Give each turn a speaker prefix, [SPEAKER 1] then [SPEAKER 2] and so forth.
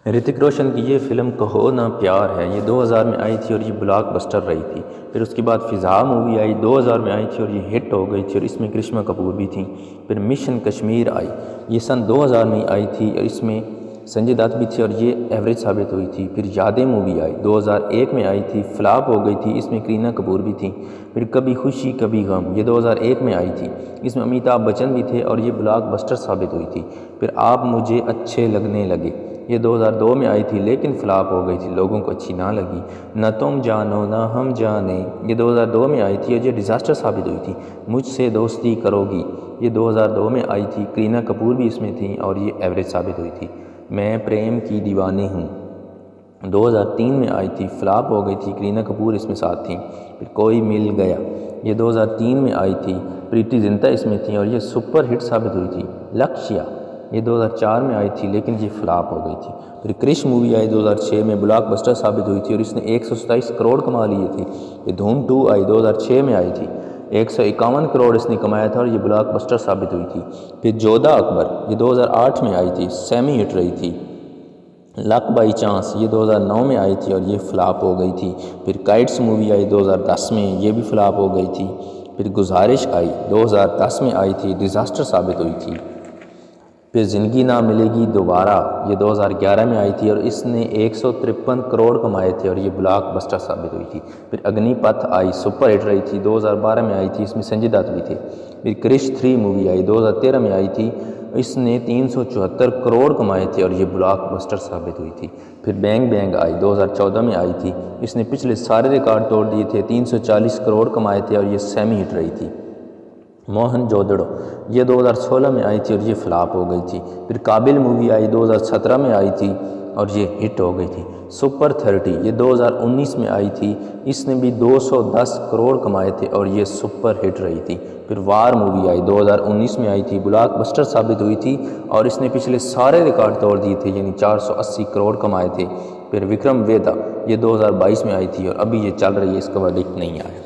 [SPEAKER 1] ریتک روشن کی یہ فلم کہو نہ پیار ہے، یہ 2000 میں آئی تھی اور یہ بلاک بسٹر رہی تھی۔ پھر اس کے بعد فضا مووی آئی، 2000 میں آئی تھی اور یہ ہٹ ہو گئی تھی اور اس میں کرشمہ کپور بھی تھیں۔ پھر مشن کشمیر آئی، یہ سن 2000 میں آئی تھی اور اس میں سنجے دت بھی تھی اور یہ ایوریج ثابت ہوئی تھی۔ پھر یادیں مووی آئی، 2001 میں آئی تھی، فلاپ ہو گئی تھی، اس میں کرینہ کپور بھی تھیں۔ پھر کبھی خوشی کبھی غم، یہ 2001 میں آئی تھی، اس میں امیتابھ بچن بھی تھے اور یہ بلاک بسٹر ثابت ہوئی تھی۔ پھر آپ مجھے اچھے لگنے لگے، یہ 2002 میں آئی تھی لیکن فلاپ ہو گئی تھی، لوگوں کو اچھی نہ لگی۔ نہ تم جانو نہ ہم جانیں، یہ 2002 میں آئی تھی اور یہ ڈیزاسٹر ثابت ہوئی تھی۔ مجھ سے دوستی کرو گی، یہ 2002 میں آئی تھی، کرینہ کپور بھی اس میں تھیں اور یہ ایوریج ثابت ہوئی تھی۔ میں پریم کی دیوانی ہوں، 2003 میں آئی تھی، فلاپ ہو گئی تھی، کرینہ کپور اس میں ساتھ تھیں۔ پھر کوئی مل گیا، یہ 2003 میں آئی تھی، پریتی زنٹا اس میں تھیں اور یہ سپر ہٹ ثابت ہوئی تھی۔ لکشیا، یہ 2004 میں آئی تھی لیکن یہ فلاپ ہو گئی تھی۔ پھر کرش مووی آئی 2006 میں، بلاک بسٹر ثابت ہوئی تھی اور اس نے 127 کروڑ کما لیے تھے۔ یہ دھوم 2 آئی، 2006 میں آئی تھی، 151 کروڑ اس نے کمایا تھا اور یہ بلاک بسٹر ثابت ہوئی تھی۔ پھر جودھا اکبر، یہ 2008 میں آئی تھی، سیمی ہٹ رہی تھی۔ لک بائی چانس، یہ 2009 میں آئی تھی اور یہ فلاپ ہو گئی تھی۔ پھر کائٹس مووی آئی 2010 میں، یہ بھی فلاپ ہو گئی تھی۔ پھر گزارش آئی 2010 میں آئی تھی، ڈیزاسٹر ثابت ہوئی تھی۔ پھر زندگی نہ ملے گی دوبارہ، یہ 2011 میں آئی تھی اور اس نے 153 کروڑ کمائے تھے اور یہ بلاک بسٹر ثابت ہوئی تھی۔ پھر اگنی پتھ آئی، سپر ہٹ رہی تھی، 2012 میں آئی تھی، اس میں سنجے دت بھی تھے۔ پھر کرش 3 مووی آئی 2013 میں آئی تھی، اس نے 374 کروڑ کمائے تھے اور یہ بلاک بسٹر ثابت ہوئی تھی۔ پھر بینگ بینگ آئی 2014 میں آئی تھی، اس نے پچھلے سارے ریکارڈ توڑ دیے تھے، 340 کروڑ کمائے تھے اور یہ سیمی ہٹ رہی تھی۔ موہن جودڑو، یہ 2016 میں آئی تھی اور یہ فلاپ ہو گئی تھی۔ پھر قابل مووی آئی 2017 میں آئی تھی اور یہ ہٹ ہو گئی تھی۔ سپر 30، یہ 2019 میں آئی تھی، اس نے بھی 210 کروڑ کمائے تھے اور یہ سپر ہٹ رہی تھی۔ پھر وار مووی آئی 2019 میں آئی تھی، بلاک بسٹر ثابت ہوئی تھی اور اس نے پچھلے سارے ریکارڈ توڑ دیے تھے، یعنی 480 کروڑ کمائے تھے۔ پھر وکرم ویدا، یہ 2022 میں آئی تھی اور ابھی یہ چل رہی ہے، اس کا ورڈکٹ نہیں آیا۔